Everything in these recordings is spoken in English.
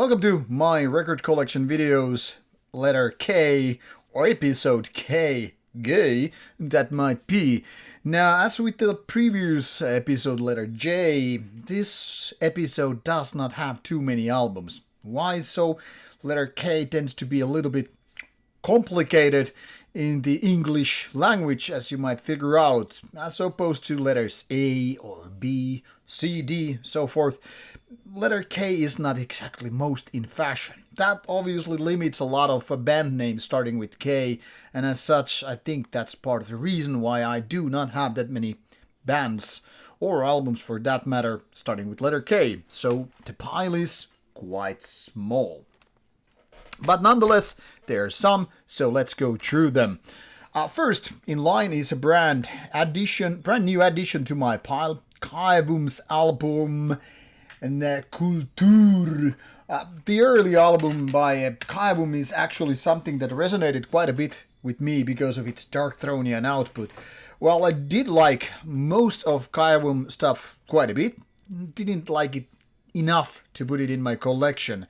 Welcome to my record collection videos, letter K, or episode K, gay, that might be. Now, as with the previous episode, letter J, this episode does not have too many albums. Why so? Letter K tends to be a little bit complicated in the English language, as you might figure out, as opposed to letters A or B, C, D, so forth. Letter K is not exactly most in fashion. That obviously limits a lot of band names starting with K, and as such, I think that's part of the reason why I do not have that many bands, or albums for that matter, starting with letter K. So the pile is quite small. But nonetheless, there are some, so let's go through them. First in line is a brand new addition to my pile, Kaivum's album Kultur. The early album by Kaivum is actually something that resonated quite a bit with me because of its Darkthronian output. While I did like most of Kaivum stuff quite a bit, didn't like it enough to put it in my collection.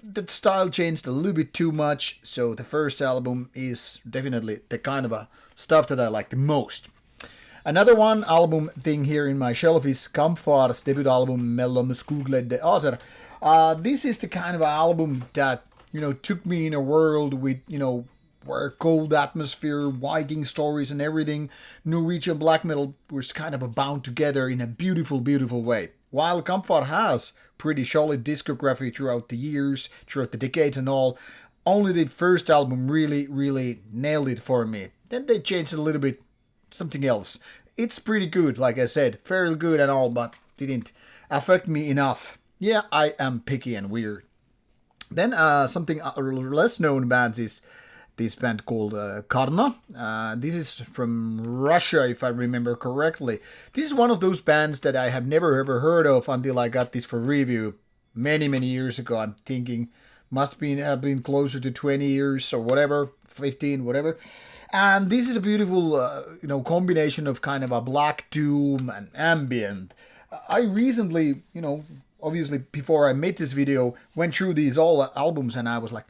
The style changed a little bit too much, so the first album is definitely the kind of stuff that I like the most. Another album thing here in my shelf is Kampfar's debut album Mellom Skuglede Aser. This is the kind of album that, took me in a world with, where cold atmosphere, Viking stories and everything, Norwegian black metal was kind of bound together in a beautiful, beautiful way. While Kampfar has pretty solid discography throughout the years, throughout the decades and all, only the first album really, really nailed it for me. Then they changed a little bit, something else. It's pretty good, like I said, fairly good and all, but didn't affect me enough. Yeah, I am picky and weird. Then something less known bands is this band called Karna. This is from Russia, if I remember correctly. This is one of those bands that I have never ever heard of until I got this for review many, many years ago. I'm thinking must have been closer to 20 years or whatever, 15, whatever. And this is a beautiful, combination of kind of a black doom and ambient. I recently, obviously before I made this video, went through these all albums and I was like,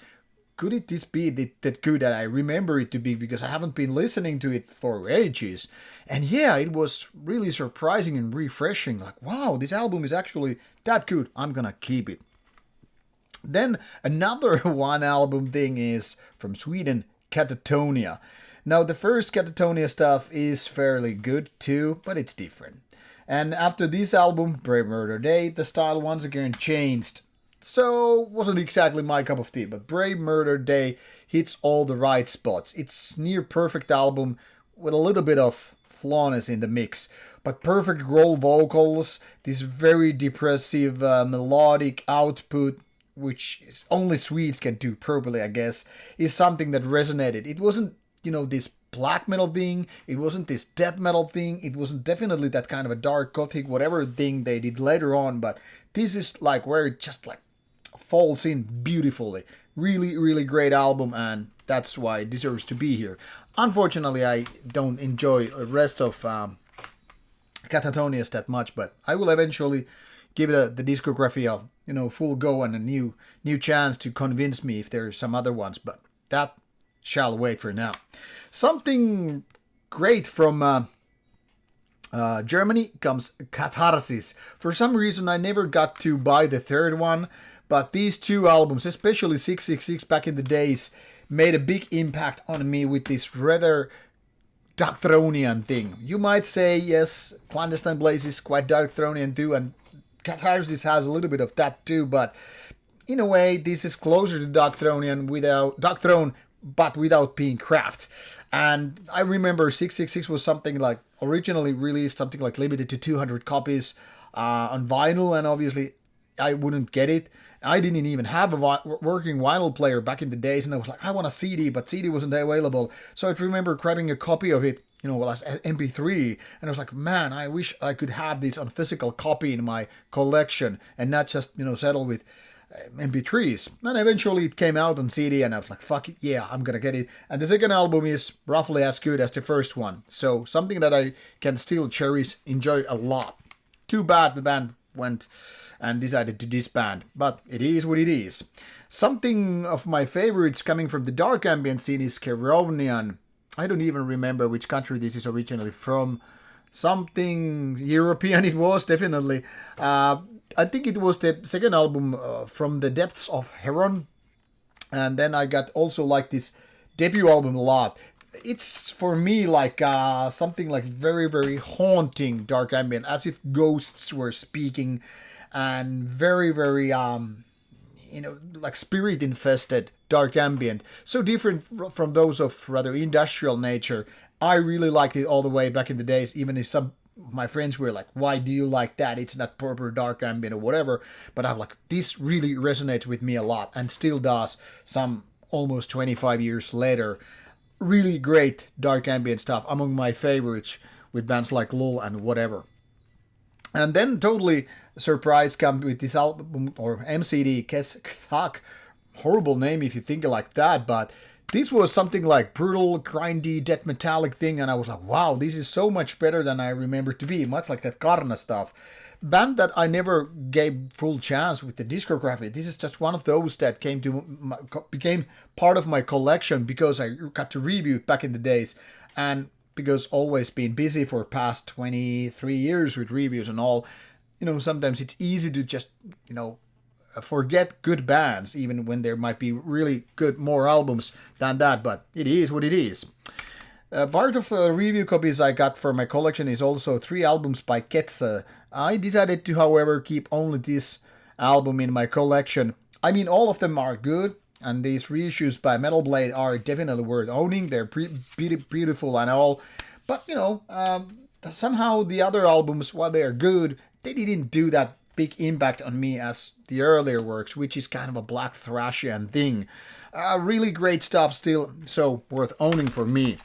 could this be that good that I remember it to be, because I haven't been listening to it for ages. And yeah, it was really surprising and refreshing. Like, wow, this album is actually that good. I'm gonna keep it. Then another one album thing is from Sweden, Catatonia. Now the first Catatonia stuff is fairly good too, but it's different. And after this album, Brave Murder Day, the style once again changed. So, wasn't exactly my cup of tea, but Brave Murder Day hits all the right spots. It's near perfect album with a little bit of flawness in the mix, but perfect growl vocals, this very depressive melodic output, which only Swedes can do properly, I guess, is something that resonated. It wasn't, this black metal thing, it wasn't this death metal thing, it wasn't definitely that kind of a dark gothic whatever thing they did later on, but this is like where it just like falls in beautifully. Really, really great album, and that's why it deserves to be here. Unfortunately, I don't enjoy the rest of Catatonias that much, but I will eventually give it the discography a full go and a new chance to convince me if there are some other ones, but that shall wait for now. Something great from Germany comes Catharsis. For some reason, I never got to buy the third one, but these two albums, especially 666 back in the days, made a big impact on me with this rather Darkthronian thing. You might say, yes, Clandestine Blaze is quite Darkthronian too, and Catharsis has a little bit of that too, but in a way, this is closer to Darkthrone, but without being craft. And I remember 666 was something like originally released something like limited to 200 copies on vinyl, and obviously I wouldn't get it. I didn't even have a working vinyl player back in the days, and I was like, I want a CD, but CD wasn't available. So I remember grabbing a copy of it, as MP3, and I was like, man, I wish I could have this on physical copy in my collection and not just, settle with MP3s. And eventually it came out on CD, and I was like, fuck it, yeah, I'm gonna get it. And the second album is roughly as good as the first one, so something that I can still cherish, enjoy a lot. Too bad the band went and decided to disband. But it is what it is. Something of my favorites coming from the dark ambient scene is Kerovnian. I don't even remember which country this is originally from. Something European it was, definitely. I think it was the second album from the Depths of Heron. And then I got also like this debut album a lot. It's for me like something like very, very haunting dark ambient, as if ghosts were speaking, and very, very like spirit infested dark ambient. So different from those of rather industrial nature. I really liked it all the way back in the days, even if some of my friends were like, why do you like that? It's not proper dark ambient or whatever. But I'm like, this really resonates with me a lot and still does some almost 25 years later. Really great dark ambient stuff, among my favorites with bands like Lull and whatever. And then totally surprise come with this album or MCD, Kethak. Horrible name if you think like that, but this was something like brutal, grindy, death metallic thing, and I was like, wow, this is so much better than I remember to be, much like that Karna stuff. Band that I never gave full chance with the discography. This is just one of those that became part of my collection because I got to review it back in the days, and because always been busy for past 23 years with reviews and all, sometimes it's easy to just, forget good bands, even when there might be really good more albums than that, but it is what it is. Part of the review copies I got for my collection is also 3 albums by Ketsa. I decided to, however, keep only this album in my collection. I mean, all of them are good, and these reissues by Metal Blade are definitely worth owning. They're beautiful and all, but somehow the other albums, while they are good, they didn't do that big impact on me as the earlier works, which is kind of a black thrashian thing. Really great stuff still, so worth owning for me.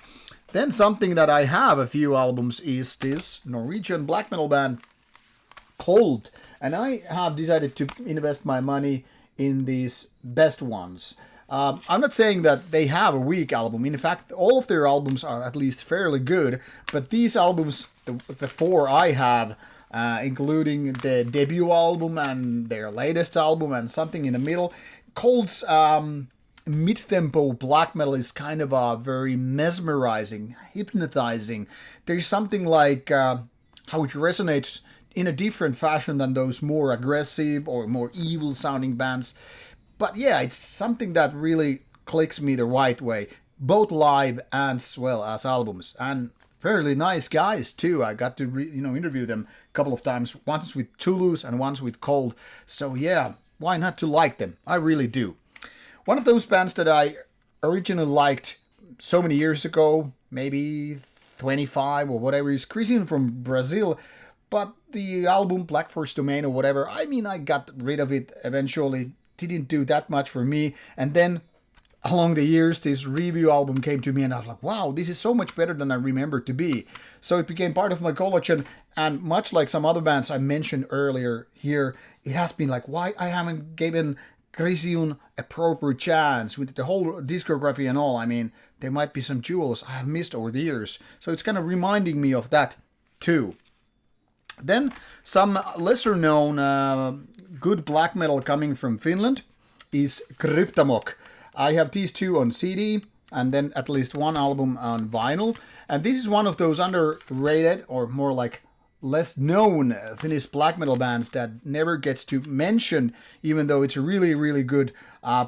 Then something that I have a few albums is this Norwegian black metal band Cold, and I have decided to invest my money in these best ones. I'm not saying that they have a weak album. In fact, all of their albums are at least fairly good, but these albums, the 4 I have, including the debut album and their latest album and something in the middle, Cold's mid-tempo black metal is kind of a very mesmerizing, hypnotizing. There's something like how it resonates in a different fashion than those more aggressive or more evil sounding bands. But yeah, it's something that really clicks me the right way, both live and as well as albums. And fairly nice guys too. I got to interview them a couple of times, once with Toulouse and once with Cold. So yeah, why not to like them? I really do. One of those bands that I originally liked so many years ago, maybe 25 or whatever, is Christian from Brazil. But the album Black Force Domain or whatever, I got rid of it eventually. Didn't do that much for me. And then along the years, this review album came to me and I was like, wow, this is so much better than I remember to be. So it became part of my collection. And much like some other bands I mentioned earlier here, it has been like, why I haven't given Crisium a proper chance with the whole discography and all. I mean, there might be some jewels I have missed over the years. So it's kind of reminding me of that too. Then some lesser known good black metal coming from Finland is Cryptamok. I have these 2 on CD and then at least 1 album on vinyl. And this is one of those underrated or more like less known Finnish black metal bands that never gets to mention, even though it's a really, really good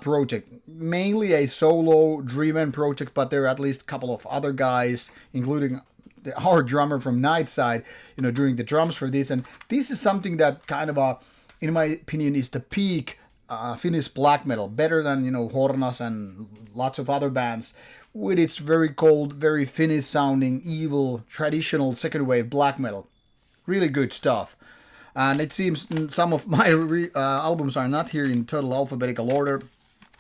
project. Mainly a solo driven project, but there are at least a couple of other guys, including our drummer from Nightside, doing the drums for this. And this is something that kind of, in my opinion, is the peak Finnish black metal, better than, Hornas and lots of other bands, with its very cold, very Finnish sounding, evil, traditional second wave black metal. Really good stuff. And it seems some of my albums are not here in total alphabetical order,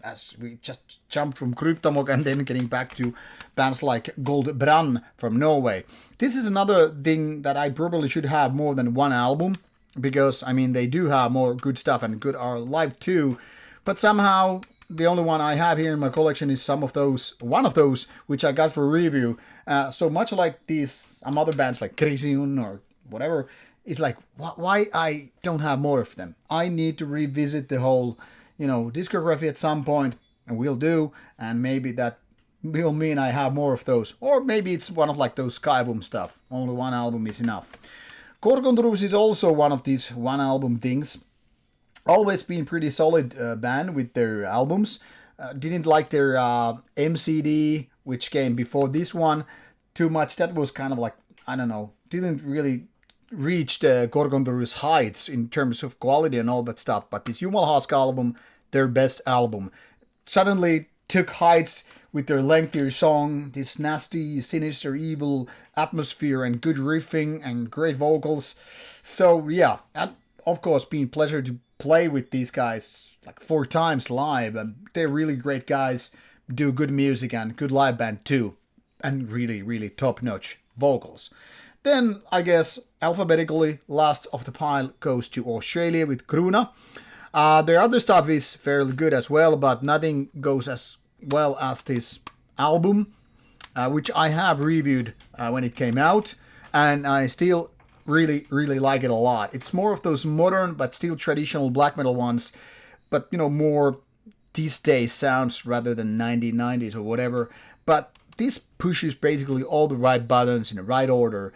as we just jumped from Cryptamok and then getting back to bands like Gold Brann from Norway. This is another thing that I probably should have more than 1 album, because, they do have more good stuff and good are live too, but somehow the only one I have here in my collection is one of those, which I got for review. So much like these, other bands like Crisium or whatever, it's like, why I don't have more of them. I need to revisit the whole, discography at some point, and will do, and maybe that will mean I have more of those. Or maybe it's one of like those Skyboom stuff. Only one album is enough. Gorgonturus is also one of these one album things. Always been pretty solid band with their albums. Didn't like their MCD, which came before this one, too much. That was kind of like, I don't know, didn't really reach the Gorgonturus heights in terms of quality and all that stuff. But this Jumalhauska album, their best album, suddenly took heights with their lengthier song, this nasty, sinister, evil atmosphere and good riffing and great vocals. So yeah, and of course, been a pleasure to play with these guys like 4 times live. And they're really great guys, do good music and good live band too. And really, really top-notch vocals. Then, I guess, alphabetically, last of the pile goes to Australia with Kruna. Their other stuff is fairly good as well, but nothing goes as well as this album, which I have reviewed when it came out, and I still really, really like it a lot. It's more of those modern but still traditional black metal ones, but, more these days sounds rather than 1990s or whatever. But this pushes basically all the right buttons in the right order.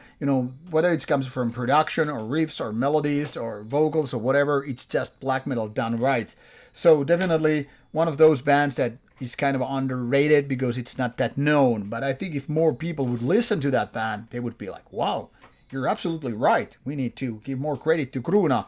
Whether it comes from production or riffs or melodies or vocals or whatever, it's just black metal done right. So definitely one of those bands that is kind of underrated because it's not that known. But I think if more people would listen to that band, they would be like, wow, you're absolutely right. We need to give more credit to Kruna.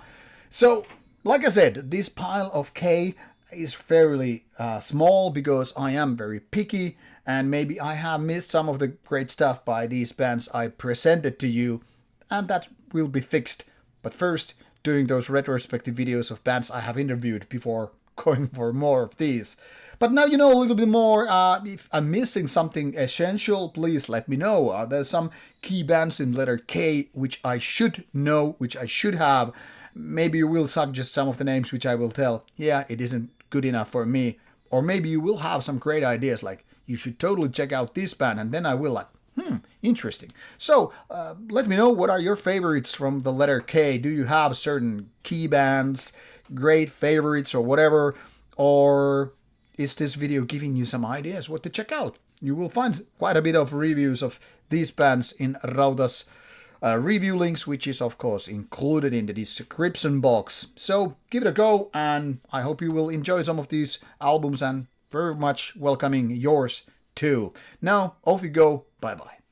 So, like I said, this pile of K is fairly small because I am very picky, and maybe I have missed some of the great stuff by these bands I presented to you, and that will be fixed. But first, doing those retrospective videos of bands I have interviewed before going for more of these. But now you know a little bit more. If I'm missing something essential, please let me know. There's some key bands in letter K which I should know, which I should have. Maybe you will suggest some of the names which I will tell, yeah, it isn't good enough for me. Or maybe you will have some great ideas like, you should totally check out this band, and then I will like, interesting. So let me know, what are your favorites from the letter K? Do you have certain key bands, great favorites or whatever? Or is this video giving you some ideas what to check out? You will find quite a bit of reviews of these bands in Rauta's review links, which is of course included in the description box. So give it a go, and I hope you will enjoy some of these albums, and very much welcoming yours too. Now off you go, bye bye.